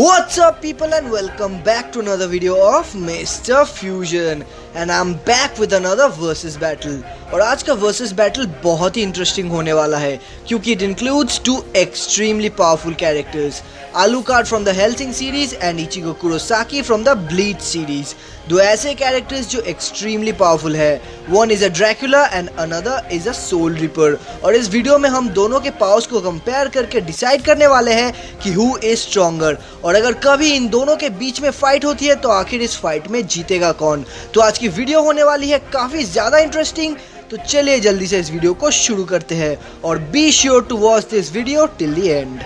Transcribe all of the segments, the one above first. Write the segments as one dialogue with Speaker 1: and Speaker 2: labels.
Speaker 1: What's up people and welcome back to another video of Mr. Fusion and I'm back with another versus battle। और आज का versus battle बहुत ही interesting होने वाला है क्योंकि it includes two extremely powerful characters, Alucard from the Hellsing series and Ichigo Kurosaki from the Bleach series। दो ऐसे characters जो extremely powerful है, one is a Dracula and another is a Soul Reaper। और इस video में हम दोनों के पावर्स को कंपेयर करके डिसाइड करने वाले हैं कि who is stronger। और अगर कभी इन दोनों के बीच में फाइट होती है तो आखिर इस फाइट में जीतेगा कौन। तो आज की वीडियो होने वाली है काफी ज्यादा इंटरेस्टिंग, तो चलिए जल्दी से इस वीडियो को शुरू करते हैं और be sure to watch this video till the end.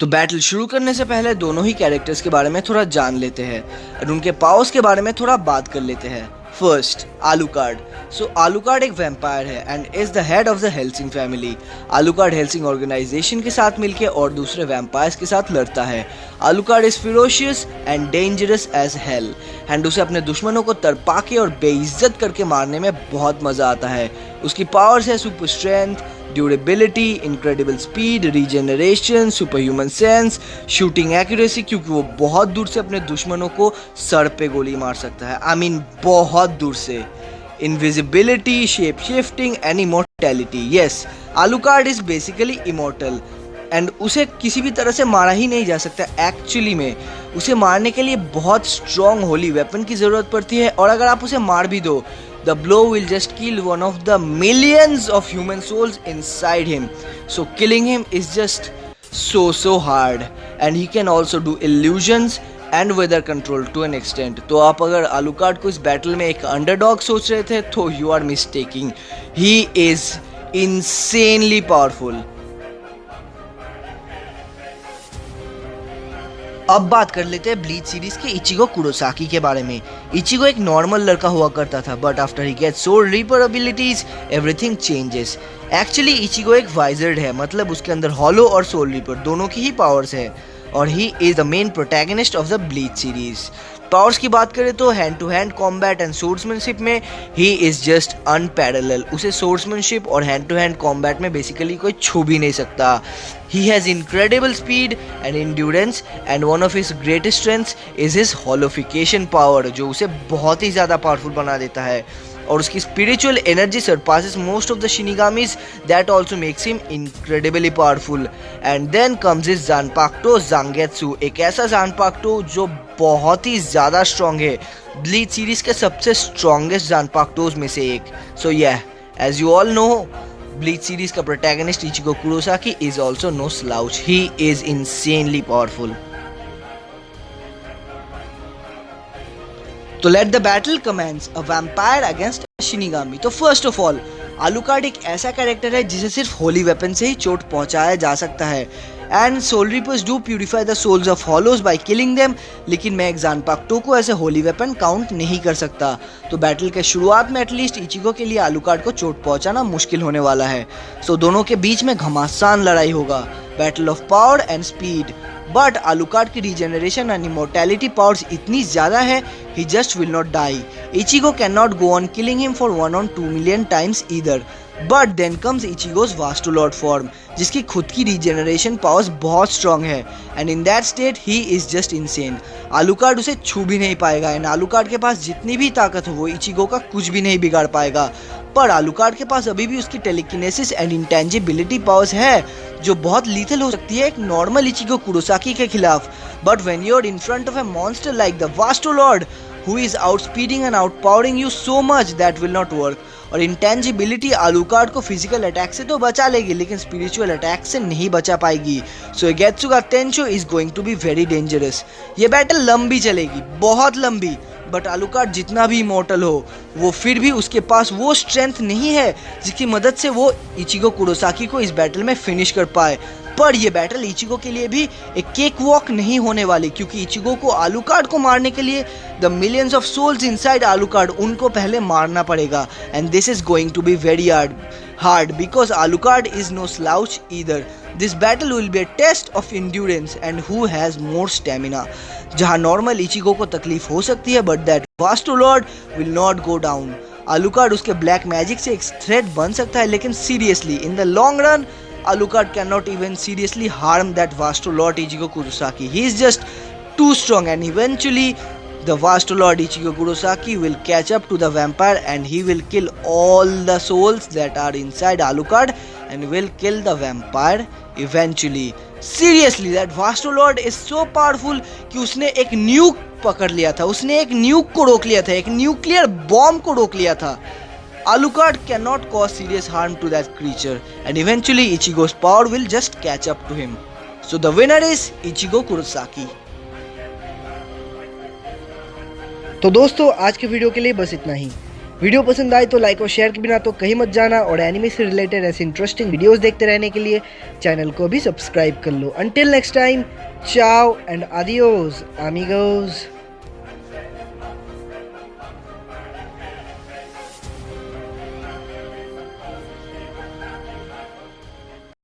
Speaker 1: तो बैटल शुरू करने से पहले दोनों ही कैरेक्टर्स के बारे में थोड़ा जान लेते हैं और उनके पावर्स के बारे में थोड़ा बात कर लेते हैं। फर्स्ट, आलूकार्ड। सो आलूकार्ड एक वैम्पायर है and is the head of the Hellsing family. Alucard Hellsing organization के साथ मिलकर और दूसरे वैम्पायर्स के साथ लड़ता है। Alucard is ferocious and dangerous as hell and उसे अपने दुश्मनों को तड़पा के और बेइज्जत करके मारने में बहुत मजा आता है। उसकी पावर्स है super strength, durability, incredible speed, regeneration, super human sense, shooting accuracy, क्योंकि वो बहुत दूर से अपने दुश्मनों को सर पे गोली मार सकता है। आई मीन बहुत दूर से। Invisibility, shape shifting and immortality. Yes, Alucard is basically immortal and उसे किसी भी तरह से मारा ही नहीं जा सकता। एक्चुअली में उसे मारने के लिए बहुत स्ट्रॉन्ग होली वेपन की ज़रूरत पड़ती है और अगर आप उसे मार भी दो, the blow will just kill one of the millions of human souls inside him. So killing him is just so hard and he can also do illusions and weather control to an extent. तो आप अगर आलूकार्ड को इस battle में एक underdog सोच रहे थे तो you are mistaking. He is insanely powerful. अब बात कर लेते हैं ब्लीच सीरीज के इचिगो कुरोसाकी के बारे में। इचिगो एक नॉर्मल लड़का हुआ करता था but after he gets soul reaper abilities everything changes. Actually Ichigo एक वाइजर्ड है, मतलब उसके अंदर हॉलो और सोल रीपर दोनों की ही पावर्स है और he is the main protagonist of the Bleach series. Powers की बात करें तो hand to hand combat and swordsmanship में ही इज जस्ट अनपैरेलल। उसे सोर्ड्समैनशिप और हैंड टू हैंड कॉम्बैट में बेसिकली कोई छू भी नहीं सकता। He has incredible speed and endurance and one of his greatest strengths is his hollowfication power, जो उसे बहुत ही ज़्यादा पावरफुल बना देता है। और उसकी spiritual energy surpasses most of the shinigamis, that also makes him incredibly powerful. And then comes his zanpakuto Zangetsu, एक ऐसा जानपाक्टो जो बहुत ही ज़्यादा स्ट्रॉन्ग है, ब्लीच सीरीज के सबसे स्ट्रॉन्गेस्ट जानपाक्टोज में से एक। So yeah, as you all know, Bleach series का protagonist Ichigo Kurosaki is also no slouch. He is insanely powerful. तो let the battle commence, a vampire against shinigami. तो first of all, Alucard एक ऐसा character है जिसे सिर्फ Holi weapon से ही चोट पहुंचाया जा सकता है and soul reapers do purify the souls of hollows by killing them, लेकिन मैं एक जानपाक्टो को ऐसे होली वेपन काउंट नहीं कर सकता। तो बैटल के शुरुआत में एटलीस्ट इचिगो के लिए आलूकार्ड को चोट पहुंचाना मुश्किल होने वाला है। सो दोनों के बीच में घमासान लड़ाई होगा, battle of power and speed. But Alucard की रीजनरेशन एंड इमोर्टैलिटी पावर्स इतनी ज़्यादा है, he just will not die. Ichigo cannot go on killing him for 1 or 2 million times either. But then comes Ichigo's Vastolord form, जिसकी खुद की regeneration powers बहुत strong है and in that state he is just insane. Alucard उसे छू भी नहीं पाएगा एंड आलूकार्ड के पास जितनी भी ताकत हो वो इचिगो का कुछ भी नहीं बिगाड़ पाएगा। पर आलूकार्ड के पास अभी भी उसकी टेलीकिनेसिस एंड इंटेंजिबिलिटी पावर्स है जो बहुत लीथल हो सकती है एक नॉर्मल इचिगो कुरोसाकी के खिलाफ। But when you are in front of a monster like the Vasto Lorde who is outspeeding and outpowering you so much, that will not work. और इंटेंजिबिलिटी आलूकार्ड को फिजिकल अटैक से तो बचा लेगी लेकिन स्पिरिचुअल अटैक से नहीं बचा पाएगी। So Getsuga Tensho is going to be very dangerous. ये बैटल लंबी चलेगी, बहुत लंबी, बट आलूकार्ड जितना भी इमोर्टल हो वो फिर भी उसके पास वो स्ट्रेंथ नहीं है जिसकी मदद से वो इचिगो कुरोसाकी को इस बैटल में फिनिश कर पाए। पर ये बैटल इचिगो के लिए भी एक केक वॉक नहीं होने वाली, क्योंकि इचिगो को आलूकार्ड को मारने के लिए the millions of souls inside Alucard उनको पहले मारना पड़ेगा and this is going to be very hard. hard because Alucard is no slouch either. This battle will be a test of endurance and who has more stamina. जहाँ normal Ichigo को तकलीफ हो सकती है but that Vasto Lorde will not go down. Alucard उसके black magic से एक threat बन सकता है लेकिन seriously in the long run Alucard cannot even seriously harm that Vasto Lord Ichigo Kurosaki. He is just too strong and eventually the Vasto Lord Ichigo Kurosaki will catch up to the vampire and he will kill all the souls that are inside Alucard and will kill the vampire eventually. Seriously, that Vasto Lord is so powerful कि उसने एक न्यूक पकड़ लिया था, उसने एक न्यूक को रोक लिया था, एक न्यूक्लियर बॉम्ब को रोक लिया था. Alucard cannot cause serious harm to that creature and eventually Ichigo's power will just catch up to him. So the winner is Ichigo Kurosaki.
Speaker 2: तो दोस्तों आज के वीडियो के लिए बस इतना ही. वीडियो पसंद आए तो लाइक और शेयर के बिना तो कहीं मत जाना और एनिमे से रिलेटेड ऐसे इंटरेस्टिंग वीडियोस देखते रहने के लिए चैनल को भी सब्सक्राइब कर लो. अंटिल नेक्स्ट टाइम, चाओ एंड आदियोस अमीगोस.